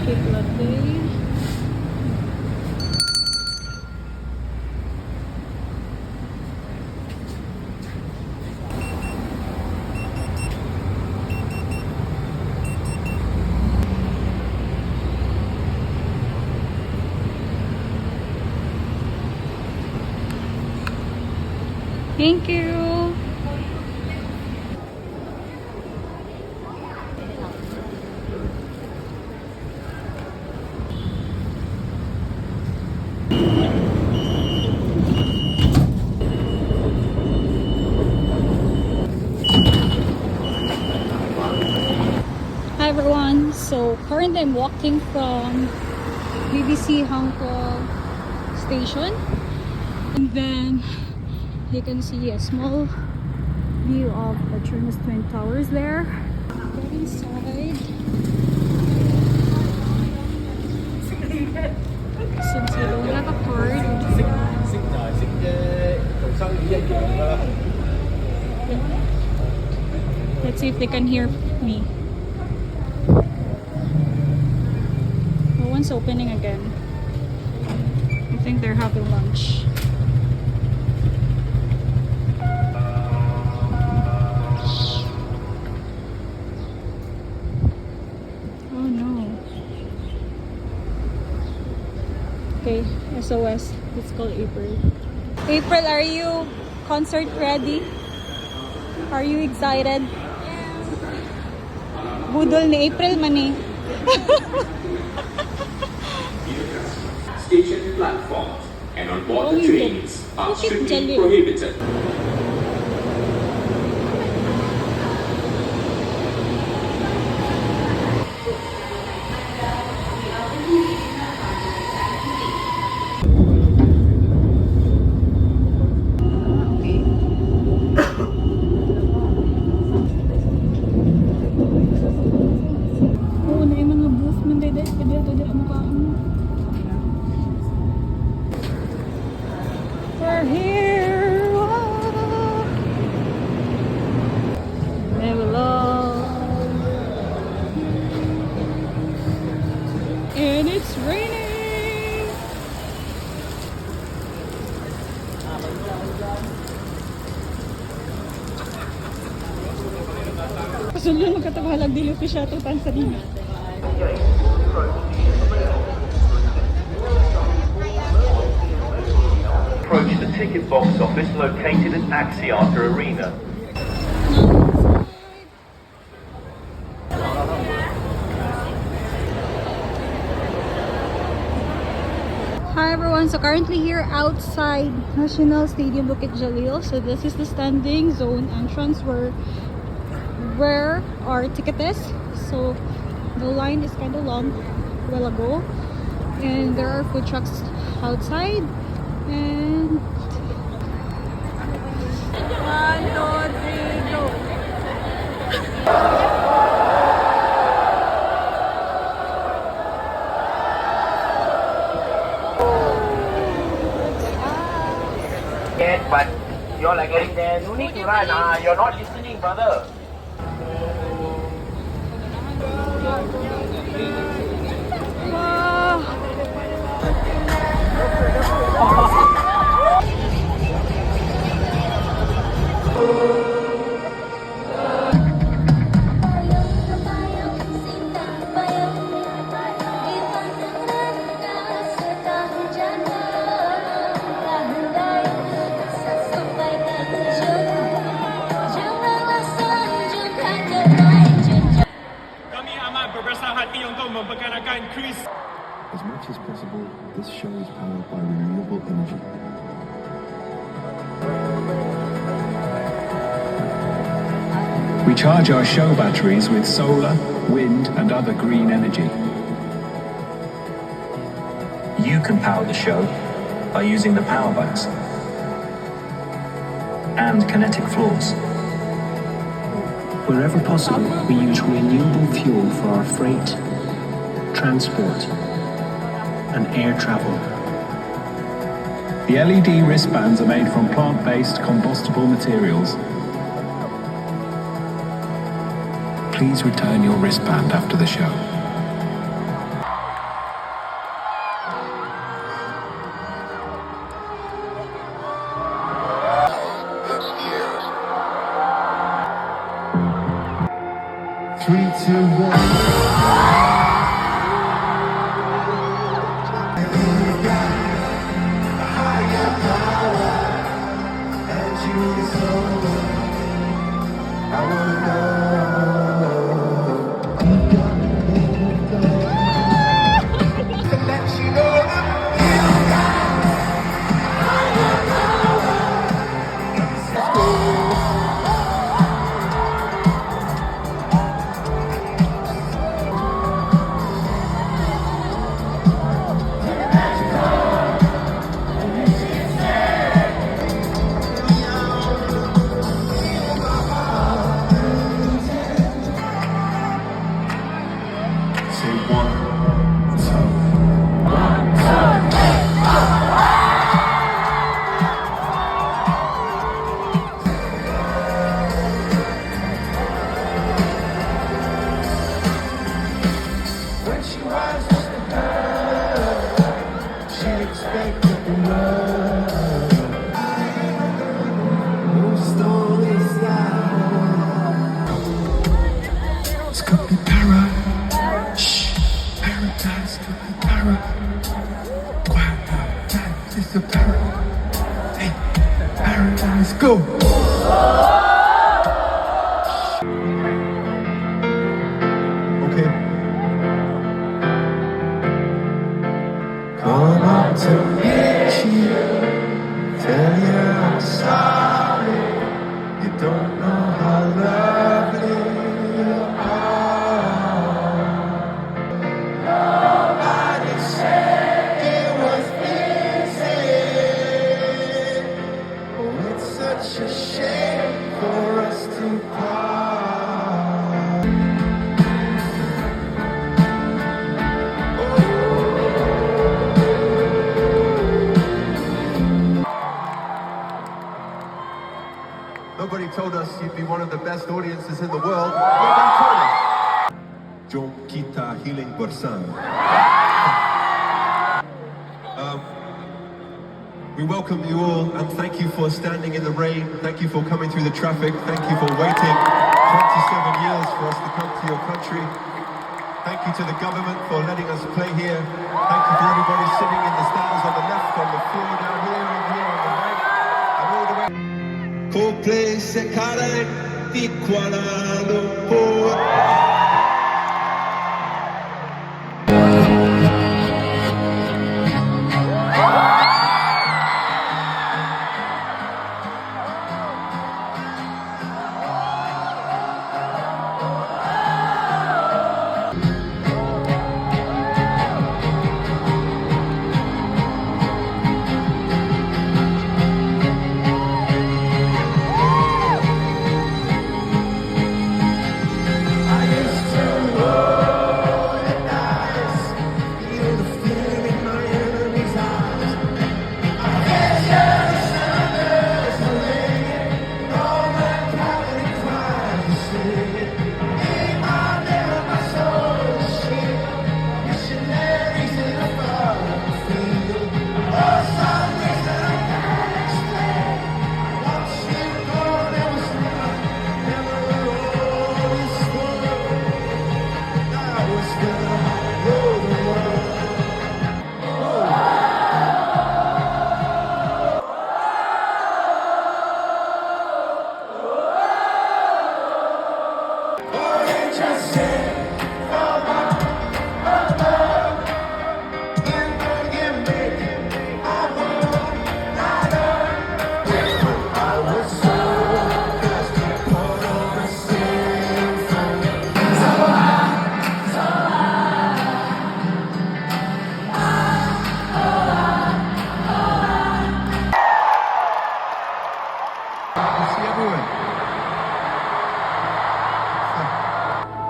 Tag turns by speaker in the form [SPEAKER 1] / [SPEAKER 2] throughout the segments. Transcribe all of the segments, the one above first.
[SPEAKER 1] Cake latte. Thank you. Hi everyone. So currently I'm walking from BBC Hong Kong station, and then you can see a small view of the China's Twin Towers there. Get inside. Since I don't have a card, let's see if they can hear me. No one's opening again. I think they're having lunch. Oh no. Okay, SOS. Let's call April. April, are you concert ready? Are you excited? Budol ni April man eh.
[SPEAKER 2] Station platforms and on board the trains are strictly prohibited.
[SPEAKER 1] We're here. Hello. And it's raining. Kasulun magkatabahalag dili ko siya to Tanzania.
[SPEAKER 3] Approach the ticket box office located at Axiata Arena.
[SPEAKER 1] Hi everyone, so currently here outside National Stadium Bukit Jalil. So this is the standing zone entrance where our ticket is. So the line is kind of long a while ago, and there are food trucks outside. And 1, 2, 3, go.
[SPEAKER 3] But you're like getting there. No need to run. You're not listening, brother.
[SPEAKER 4] As much as possible, this show is powered by renewable energy.
[SPEAKER 5] We charge our show batteries with solar, wind, and other green energy.
[SPEAKER 6] You can power the show by using the power banks and kinetic floors.
[SPEAKER 7] Wherever possible, we use renewable fuel for our freight, transport, and air travel.
[SPEAKER 5] The LED wristbands are made from plant-based combustible materials. Please return your wristband after the show.
[SPEAKER 4] Say one, two. When she was just a girl, she expected the world. No story style. It's got the para. Shh, paradise got the para. Quiet, it's a para. Hey, paradise, go. Okay. Come up to meet you, tell you I'm sorry. You don't know how lovely you are. Nobody said it was easy. Oh, it's such a shame for us to part. Nobody told us you'd be one of the best audiences in the world. Nobody told us. Jom kita healing bersama. We welcome you all and thank you for standing in the rain. Thank you for coming through the traffic. Thank you for waiting 27 years for us to come to your country. Thank you to the government for letting us play here. Thank you to everybody sitting in the stands on the left, on the floor down here, and here on the right, and all the way. Coldplay sekarang di Kuala Lumpur.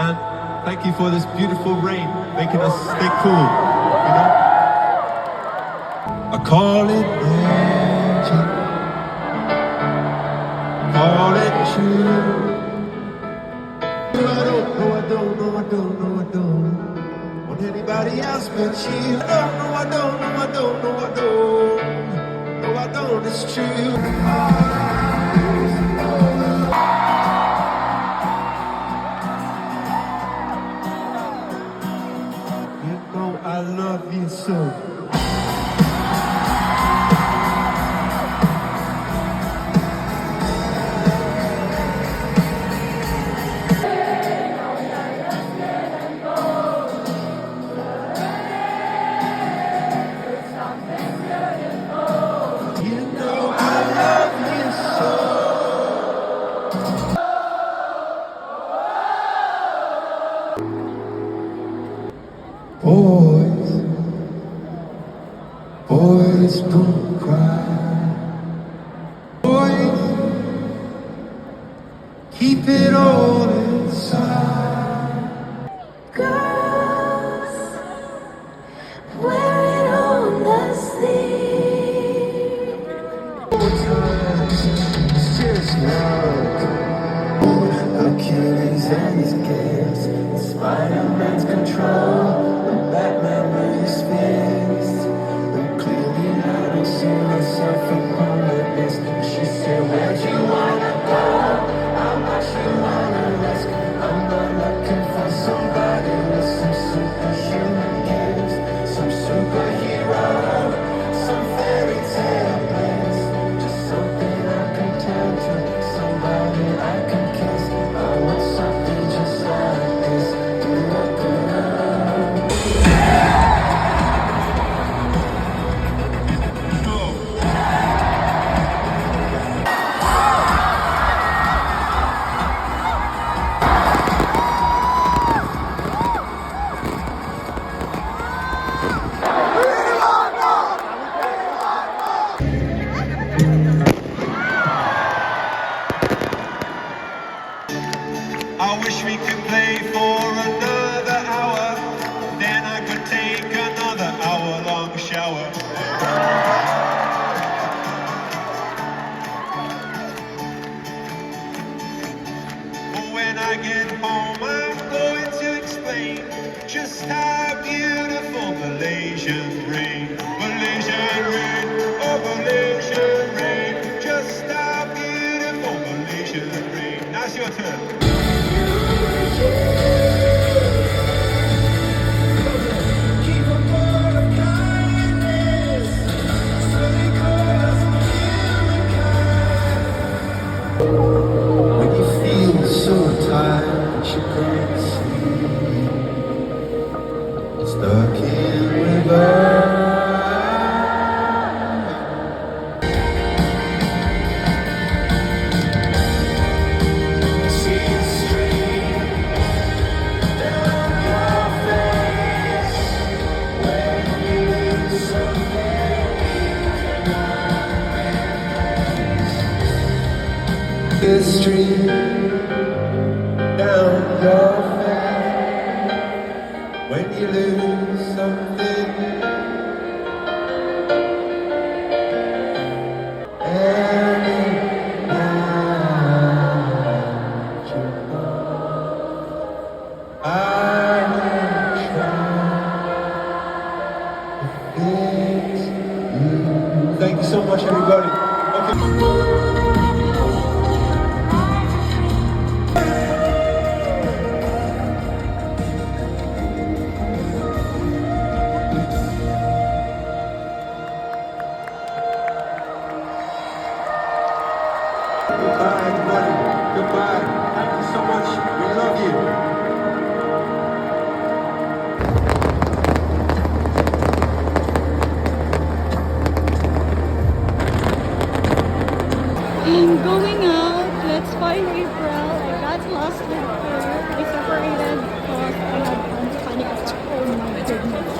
[SPEAKER 4] And thank you for this beautiful rain, making us stay cool, you know? I call it magic, call it true. I don't want anybody else but you. I don't, it's true. love you so. Boys, boys don't cry. Boys, keep it all inside.
[SPEAKER 8] Girls, wear it on the sleeve.
[SPEAKER 4] It's just love. Achilles and his gifts, Spider-Man's control, and Batman with his fist. And clearly I don't see myself upon that list. She said, where'd you wanna go? How much you wanna risk? I'm not looking for somebody with some superhuman gifts, some superhero, some fairy tale bliss. Just something I can turn to, somebody I can kiss. I want something just like this. Do a girl. I wish we could play for another hour, then I could take another hour-long shower. When I get home, I'm going to explain just how beautiful Malaysian rain, Malaysian rain, oh Malaysian rain, just how beautiful Malaysian rain. Now it's your turn. When you feel so tired, you can't sleep. Stuck in reverse. See it straight down your face. When you lose something you cannot replace. History down your face when you lose something. Any night you know, I will try to fix you. Thank you so much, everybody. Okay. Goodbye, everybody. Goodbye. Thank you so much. We love you.
[SPEAKER 1] I'm going out. Let's find April. I got lost with her. We separated because I had plans to find it. Oh my goodness.